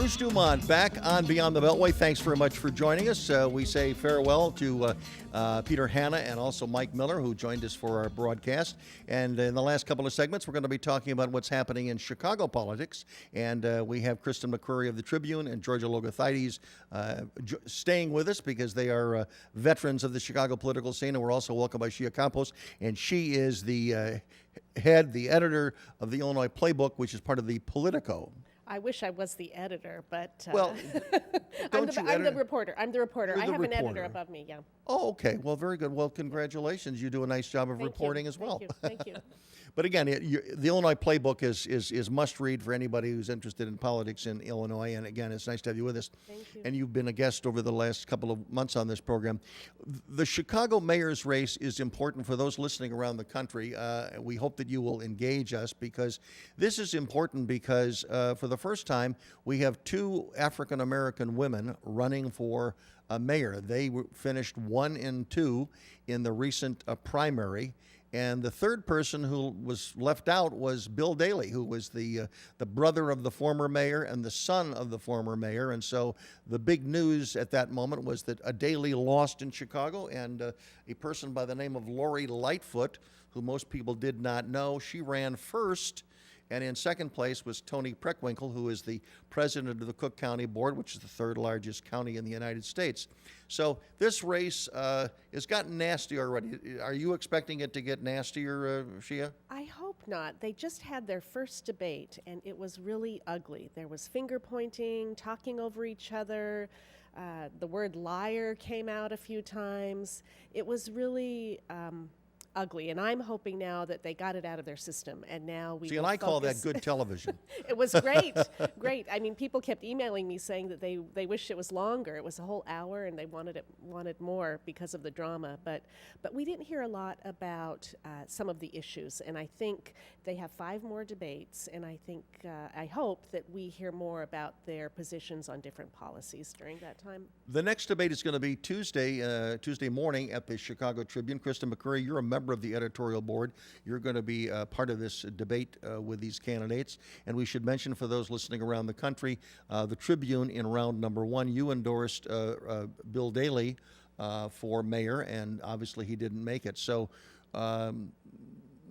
Bruce Dumont back on Beyond the Beltway. Thanks very much for joining us. We say farewell to Peter Hanna and also Mike Miller, who joined us for our broadcast. And in the last couple of segments, we're going to be talking about what's happening in Chicago politics. And we have Kristen McCurry of the Tribune and Georgia Logothides staying with us because they are veterans of the Chicago political scene. And we're also welcomed by Shia Campos. And she is the the editor of the Illinois Playbook, which is part of the Politico. I wish I was the editor, but well, I'm the reporter. I'm the reporter. You're I the have reporter. an editor above me. Yeah. Oh, okay. Well, very good. Well, congratulations. You do a nice job of reporting as well. Thank you. But again, the Illinois Playbook is must read for anybody who's interested in politics in Illinois. And again, it's nice to have you with us. Thank you. And you've been a guest over the last couple of months on this program. The Chicago mayor's race is important for those listening around the country. We hope that you will engage us because this is important because for the first time, we have two African-American women running for mayor. They finished 1 and 2 in the recent primary. And the third person who was left out was Bill Daley, who was the brother of the former mayor and the son of the former mayor. And so the big news at that moment was that a Daley lost in Chicago, and a person by the name of Lori Lightfoot, who most people did not know, she ran first. And in second place was Tony Preckwinkle, who is the president of the Cook County Board, which is the third largest county in the United States. So this race has gotten nasty already. Are you expecting it to get nastier, Shia? I hope not. They just had their first debate, and it was really ugly. There was finger pointing, talking over each other. The word liar came out a few times. It was really ugly, and I'm hoping now that they got it out of their system, and now we. See, and I call that good television. It was great, great. I mean, people kept emailing me saying that they wished it was longer. It was a whole hour, and they wanted more because of the drama. But we didn't hear a lot about some of the issues, and I think they have 5 more debates, and I hope that we hear more about their positions on different policies during that time. The next debate is going to be Tuesday morning at the Chicago Tribune. Kristen McCurry, you're a member of the editorial board. You're going to be part of this debate with these candidates. And we should mention for those listening around the country, the Tribune in round number 1, you endorsed Bill Daley for mayor, and obviously he didn't make it. So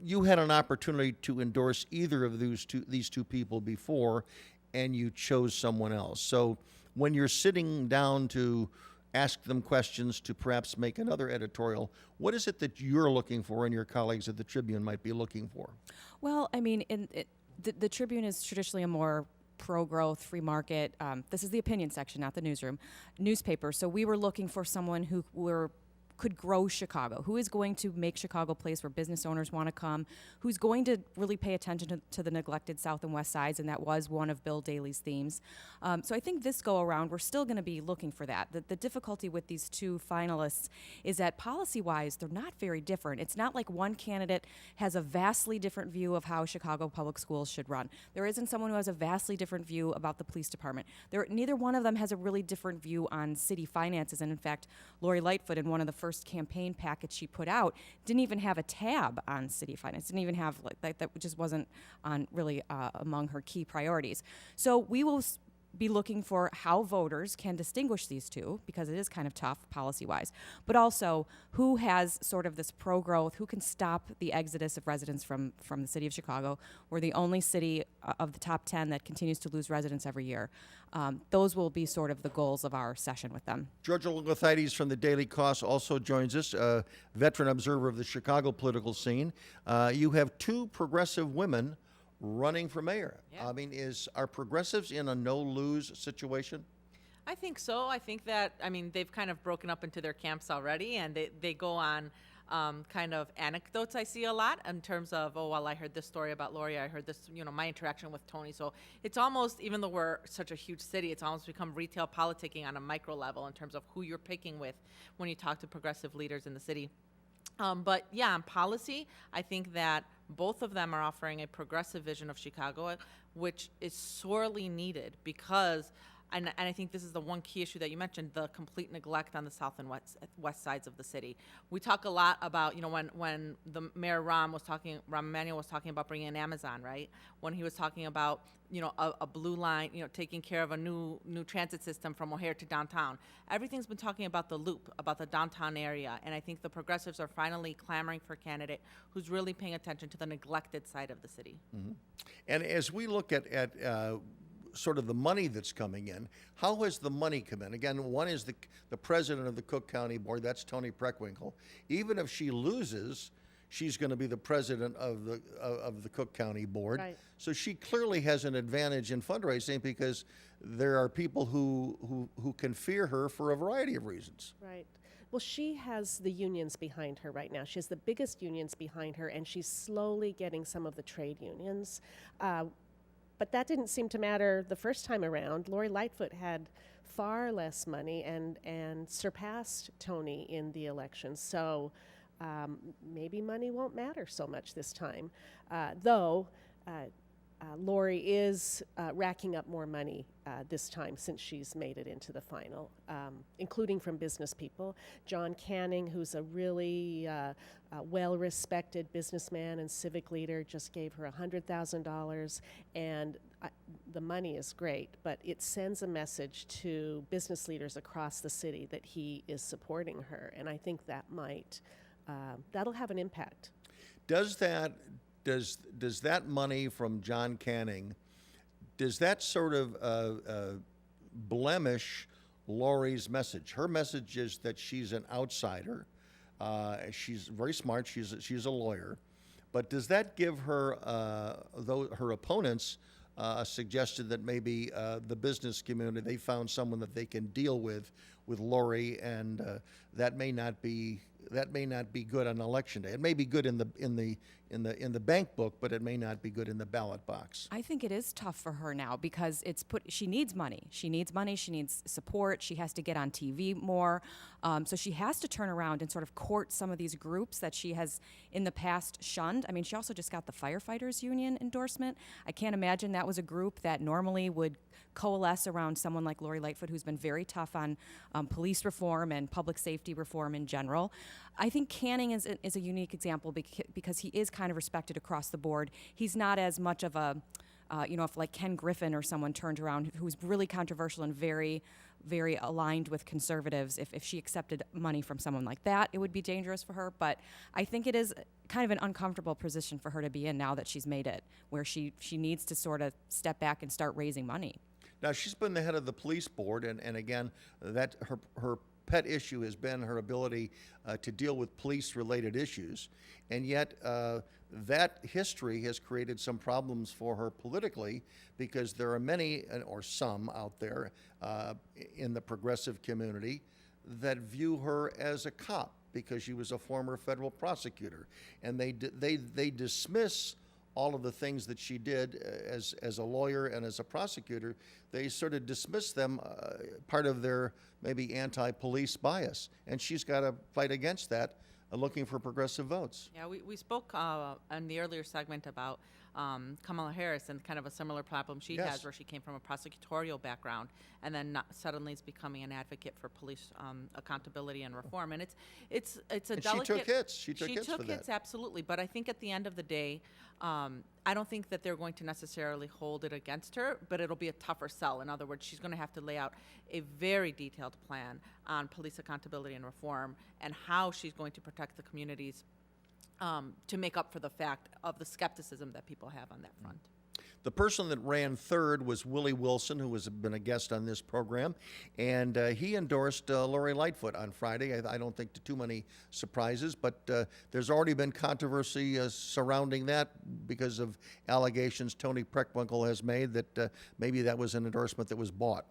you had an opportunity to endorse either of these two people before, and you chose someone else. So when you're sitting down to ask them questions to perhaps make another editorial, what is it that you're looking for and your colleagues at the Tribune might be looking for? Well, I mean, the Tribune is traditionally a more pro-growth, free market. This is the opinion section, not the newspaper. So we were looking for someone who could grow Chicago, who is going to make Chicago a place where business owners want to come, who's going to really pay attention to the neglected South and West Sides, and that was one of Bill Daley's themes. So I think this go around, we're still going to be looking for that. The difficulty with these two finalists is that policy-wise, they're not very different. It's not like one candidate has a vastly different view of how Chicago public schools should run. There isn't someone who has a vastly different view about the police department. Neither one of them has a really different view on city finances, and in fact, Lori Lightfoot, in one of the first campaign package she put out, didn't even have a tab on city finance, didn't even have, that just wasn't on really among her key priorities. So we will be looking for how voters can distinguish these two, because it is kind of tough policy-wise, but also who has sort of this pro-growth, who can stop the exodus of residents from the city of Chicago. We're the only city of the top 10 that continues to lose residents every year. Those will be sort of the goals of our session with them. Georgia Logothides from the Daily Kos also joins us, a veteran observer of the Chicago political scene. You have 2 progressive women running for mayor. Yeah. I mean, are progressives in a no-lose situation? I think so. I think that, they've kind of broken up into their camps already, and they go on kind of anecdotes I see a lot in terms of, oh, well, I heard this story about Lori, I heard this, my interaction with Tony. So it's almost, even though we're such a huge city, it's almost become retail politicking on a micro level in terms of who you're picking with when you talk to progressive leaders in the city. But yeah, on policy, I think that both of them are offering a progressive vision of Chicago, which is sorely needed because and I think this is the one key issue that you mentioned, the complete neglect on the south and west sides of the city. We talk a lot about, when the Mayor Rahm Emanuel was talking about bringing in Amazon, right? When he was talking about, a blue line, taking care of a new transit system from O'Hare to downtown. Everything's been talking about the loop, about the downtown area, and I think the progressives are finally clamoring for a candidate who's really paying attention to the neglected side of the city. And as we look at sort of the money that's coming in, how has the money come in? Again, one is the president of the Cook County Board, that's Toni Preckwinkle. Even if she loses, she's going to be the president of the Cook County Board. Right. So she clearly has an advantage in fundraising because there are people who can fear her for a variety of reasons. Right. Well, she has the unions behind her right now. She has the biggest unions behind her, and she's slowly getting some of the trade unions. But that didn't seem to matter the first time around. Lori Lightfoot had far less money and surpassed Toni in the election. So maybe money won't matter so much this time. Though Lori is racking up more money this time since she's made it into the final, including from business people. John Canning, who's a really well-respected businessman and civic leader, just gave her $100,000, and the money is great, but it sends a message to business leaders across the city that he is supporting her, and I think that that'll have an impact. Does that money from John Canning, does that sort of blemish Lori's message? Her message is that she's an outsider. She's very smart. She's a lawyer, but does that give her, though her opponents suggested that maybe the business community, they found someone that they can deal with Lori, and that may not be good on election day. It may be good in the bank book, but it may not be good in the ballot box. I think it is tough for her now because she needs money. She needs money. She needs support. She has to get on TV more. So she has to turn around and sort of court some of these groups that she has in the past shunned. I mean, she also just got the Firefighters Union endorsement. I can't imagine that was a group that normally would coalesce around someone like Lori Lightfoot, who's been very tough on police reform and public safety reform in general. I think Canning is a unique example because he is kind of respected across the board. He's not as much of a, if like Ken Griffin or someone turned around who's really controversial and very, very aligned with conservatives, if she accepted money from someone like that, it would be dangerous for her. But I think it is kind of an uncomfortable position for her to be in now that she's made it, where she needs to sort of step back and start raising money. Now, she's been the head of the police board, and again, that her pet issue has been her ability to deal with police-related issues, and yet that history has created some problems for her politically because there are many, or some out there in the progressive community that view her as a cop because she was a former federal prosecutor, and they dismiss all of the things that she did as a lawyer and as a prosecutor. They sort of dismiss them, part of their maybe anti-police bias. And she's got to fight against that, looking for progressive votes. Yeah, we spoke in the earlier segment about Kamala Harris and kind of a similar problem she Yes. has, where she came from a prosecutorial background and then suddenly is becoming an advocate for police accountability and reform. And it's a And delicate. she took hits. She took hits for took that. hits, absolutely. But I think at the end of the day, I don't think that they're going to necessarily hold it against her, but it'll be a tougher sell. In other words, she's going to have to lay out a very detailed plan on police accountability and reform and how she's going to protect the communities to make up for the fact of the skepticism that people have on that front. The person that ran third was Willie Wilson, who has been a guest on this program, and he endorsed Lori Lightfoot on Friday. I don't think too many surprises, but there's already been controversy surrounding that because of allegations Toni Preckwinkle has made that maybe that was an endorsement that was bought.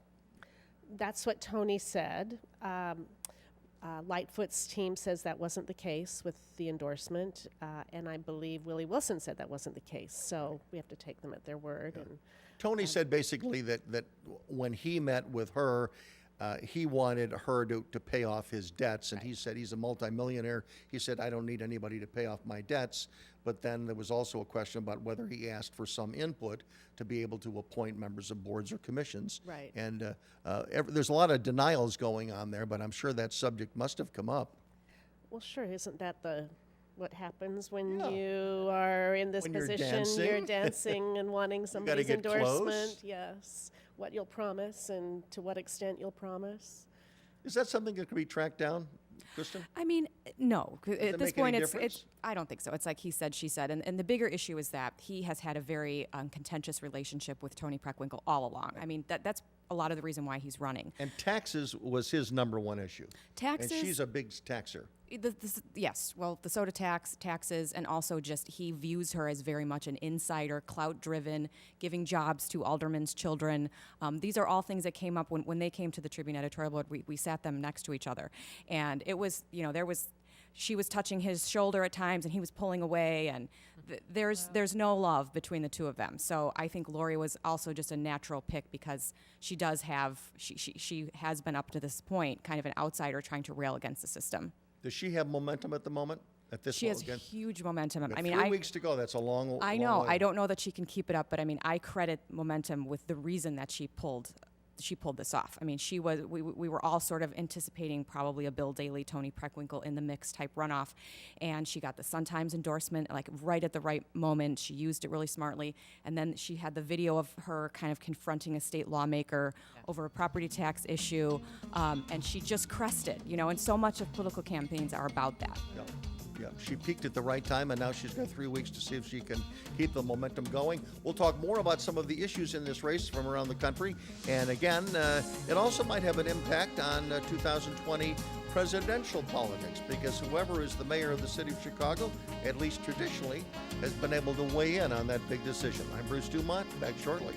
That's what Toni said. Lightfoot's team says that wasn't the case with the endorsement, and I believe Willie Wilson said that wasn't the case. So we have to take them at their word. And Toni said basically that when he met with her, he wanted her to pay off his debts, and he said he's a multimillionaire. He said, I don't need anybody to pay off my debts, but then there was also a question about whether he asked for some input to be able to appoint members of boards or commissions. Right. And there's a lot of denials going on there, but I'm sure that subject must have come up. Well, sure, isn't that what happens when Yeah. you are in this When you're position? You're dancing. dancing and wanting somebody's get close. endorsement. Yes. What you'll promise and to what extent you'll promise. Is that something that can be tracked down, Kristen? I mean, no. it At this make any point, difference? I don't think so. It's like he said, she said. And the bigger issue is that he has had a very contentious relationship with Tony Preckwinkle all along. I mean, that's a lot of the reason why he's running. And taxes was his number one issue. Taxes. And she's a big taxer. Yes, well, the soda taxes, and also just he views her as very much an insider, clout-driven, giving jobs to aldermen's children. These are all things that came up when they came to the Tribune editorial board. We sat them next to each other, and it was, she was touching his shoulder at times, and he was pulling away, and there's no love between the two of them. So I think Lori was also just a natural pick because she does have she has been up to this point kind of an outsider trying to rail against the system. Does she have momentum at the moment? At this She has again? huge momentum. Got I mean, 3 weeks to go. That's a long. I long know. way. I don't know that she can keep it up, but I mean, I credit momentum with the reason that she pulled this off. I mean, we were all sort of anticipating probably a Bill Daley, Tony Preckwinkle in the mix type runoff, and she got the Sun-Times endorsement like right at the right moment. She used it really smartly, and then she had the video of her kind of confronting a state lawmaker over a property tax issue, and she just crested, and so much of political campaigns are about that. Yeah. Yeah, she peaked at the right time, and now she's got 3 weeks to see if she can keep the momentum going. We'll talk more about some of the issues in this race from around the country. And again, it also might have an impact on 2020 presidential politics, because whoever is the mayor of the city of Chicago, at least traditionally, has been able to weigh in on that big decision. I'm Bruce Dumont, back shortly.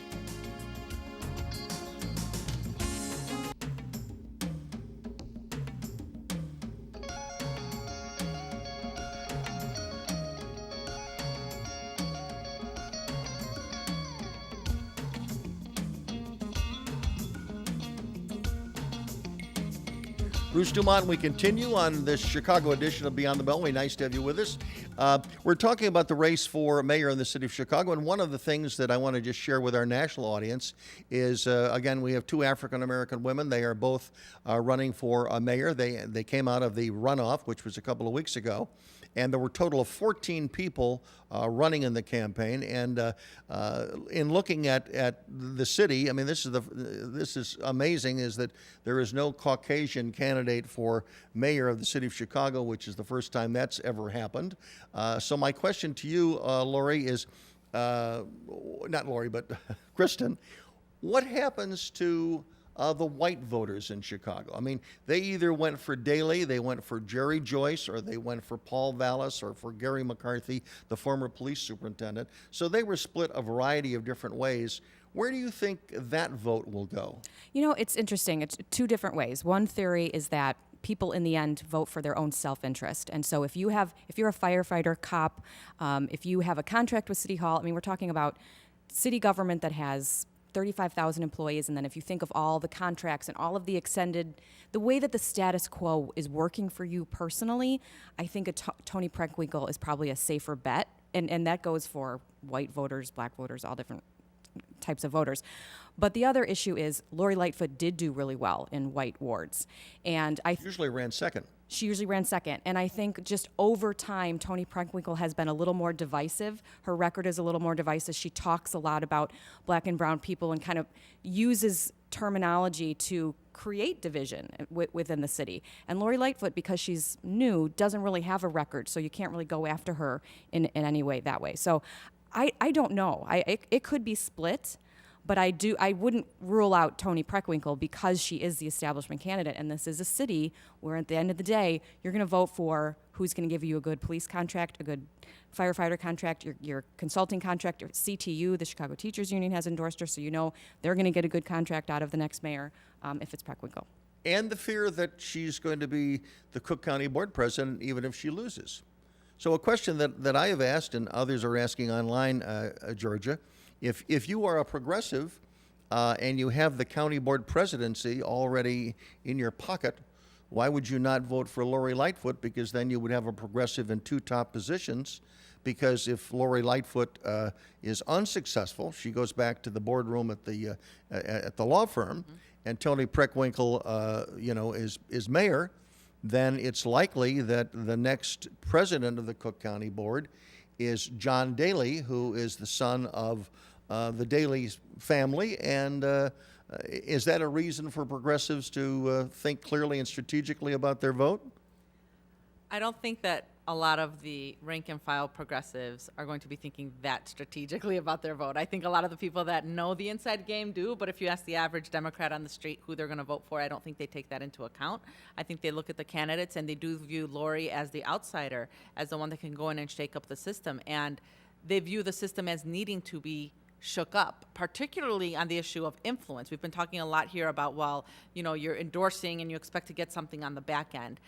Bruce Dumont, we continue on this Chicago edition of Beyond the Beltway. Nice to have you with us. We're talking about the race for mayor in the city of Chicago, and one of the things that I want to just share with our national audience is, again, we have 2 African-American women. They are both running for a mayor. They came out of the runoff, which was a couple of weeks ago, and there were a total of 14 people running in the campaign. And in looking at the city, I mean, this is amazing, is that there is no Caucasian candidate for mayor of the city of Chicago, which is the first time that's ever happened. So my question to you, Lori, is, not Lori, but Kristen, what happens to the white voters in Chicago? I mean, they either went for Daley, they went for Jerry Joyce, or they went for Paul Vallis, or for Gary McCarthy, the former police superintendent. So they were split a variety of different ways. Where do you think that vote will go? It's interesting. It's 2 different ways. One theory is that people in the end vote for their own self-interest. And so if you're a firefighter, cop, if you have a contract with City Hall, I mean, we're talking about city government that has 35,000 employees, and then if you think of all the contracts and all of the the way that the status quo is working for you personally, I think Tony Preckwinkle is probably a safer bet, and that goes for white voters, black voters, all different types of voters. But the other issue is Lori Lightfoot did do really well in white wards, and Usually ran second. she usually ran second. And I think just over time, Tony Preckwinkle has been a little more divisive. Her record is a little more divisive. She talks a lot about black and brown people and kind of uses terminology to create division within the city. And Lori Lightfoot, because she's new, doesn't really have a record, so you can't really go after her in any way that way. So I don't know. It could be split. But I wouldn't rule out Tony Preckwinkle because she is the establishment candidate, and this is a city where at the end of the day, you're going to vote for who's going to give you a good police contract, a good firefighter contract, your consulting contract, your CTU, the Chicago Teachers Union has endorsed her, so they're going to get a good contract out of the next mayor if it's Preckwinkle. And the fear that she's going to be the Cook County Board President even if she loses. So a question that I have asked, and others are asking online, Georgia, if you are a progressive and you have the county board presidency already in your pocket, why would you not vote for Lori Lightfoot? Because then you would have a progressive in 2 top positions. because if Lori Lightfoot is unsuccessful, she goes back to the boardroom at the law firm, and Tony Preckwinkle, is mayor, then it's likely that the next president of the Cook County Board is John Daly, who is the son of the Daly family. And is that a reason for progressives to think clearly and strategically about their vote? I don't think that a lot of the rank and file progressives are going to be thinking that strategically about their vote. I think a lot of the people that know the inside game do, but if you ask the average Democrat on the street who they're going to vote for, I don't think they take that into account. I think they look at the candidates and they do view Lori as the outsider, as the one that can go in and shake up the system. And they view the system as needing to be shook up, particularly on the issue of influence. We've been talking a lot here about, well, you're endorsing and you expect to get something on the back end.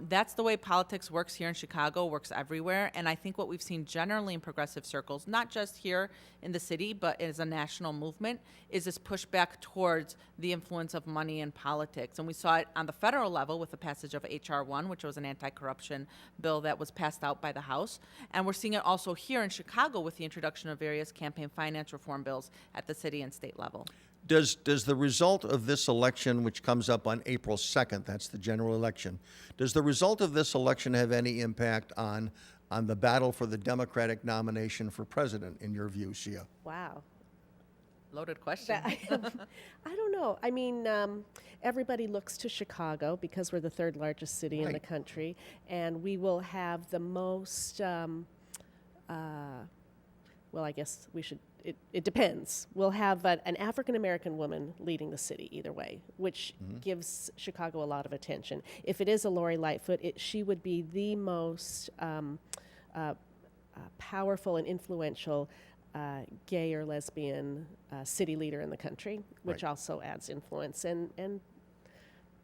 That's the way politics works here in Chicago, works everywhere. And I think what we've seen generally in progressive circles, not just here in the city, but as a national movement, is this pushback towards the influence of money in politics. And we saw it on the federal level with the passage of H.R. 1, which was an anti-corruption bill that was passed out by the House. And we're seeing it also here in Chicago with the introduction of various campaign finance reform bills at the city and state level. Does the result of this election, which comes up on April 2nd, that's the general election, does the result of this election have any impact on the battle for the Democratic nomination for president, in your view, Shia? Wow. Loaded question. I don't know. I mean, everybody looks to Chicago because we're the third largest city in the Right. country, and we will have the most, well, I guess we should, it depends. We'll have an African-American woman leading the city either way, which gives Chicago a lot of attention. If it is a Lori Lightfoot, she would be the most powerful and influential gay or lesbian city leader in the country, which Right. also adds influence. And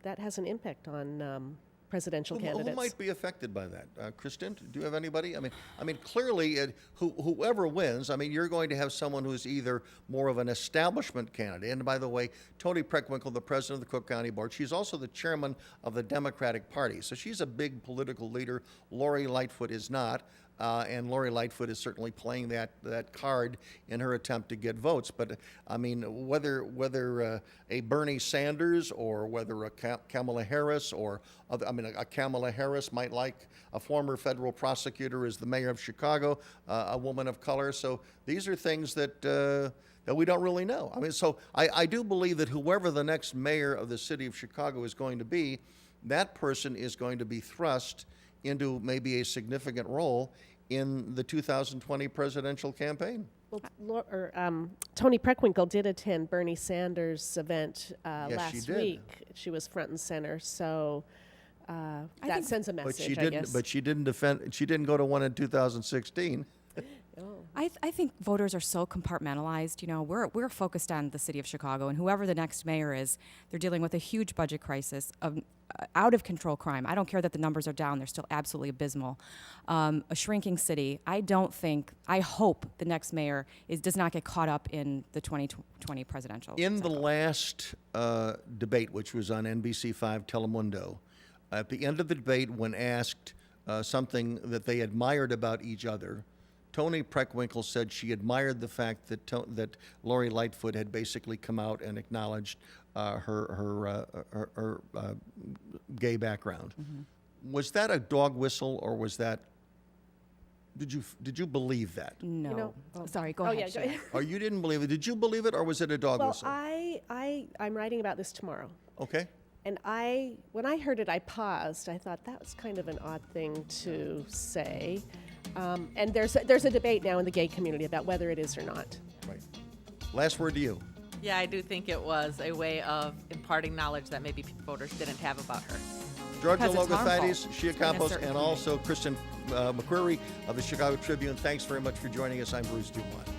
that has an impact on presidential candidates. Who might be affected by that? Kristen, do you have anybody? I mean, clearly, whoever wins, I mean, you're going to have someone who's either more of an establishment candidate. And by the way, Toni Preckwinkle, the president of the Cook County Board, she's also the chairman of the Democratic Party. So she's a big political leader. Lori Lightfoot is not. And Lori Lightfoot is certainly playing that card in her attempt to get votes. But I mean, whether a Bernie Sanders or whether a Kamala Harris or a Kamala Harris might like a former federal prosecutor as the mayor of Chicago, a woman of color. So these are things that we don't really know. I mean, so I do believe that whoever the next mayor of the city of Chicago is going to be, that person is going to be thrust into maybe a significant role in the 2020 presidential campaign. Well, Toni Preckwinkle did attend Bernie Sanders' event Yes, she last did. week. She was front and center, so that think- sends a But message, she I didn't. guess. But she didn't defend. She didn't go to one in 2016. I think voters are so compartmentalized. We're focused on the city of Chicago, and whoever the next mayor is, they're dealing with a huge budget crisis of out of control crime. I don't care that the numbers are down; they're still absolutely abysmal. A shrinking city. I hope the next mayor does not get caught up in the 2020 presidential. In the cycle. last debate, which was on NBC5 Telemundo, at the end of the debate, when asked something that they admired about each other, Toni Preckwinkle said she admired the fact that Lori Lightfoot had basically come out and acknowledged her gay background. Was that a dog whistle, or was that? Did you believe that? No. Sorry, go Oh, ahead. yeah, go Shia. ahead. Or you didn't believe it? Did you believe it, or was it a dog Well, whistle? I'm writing about this tomorrow. Okay. And when I heard it, I paused. I thought that was kind of an odd thing to say. And there's a debate now in the gay community about whether it is or not. Right. Last word to you. Yeah, I do think it was a way of imparting knowledge that maybe voters didn't have about her. Georgia Because it's Logothaides, harmful Shia to Campos, certain and community. also Kristen McCreary of the Chicago Tribune. Thanks very much for joining us. I'm Bruce Dumont.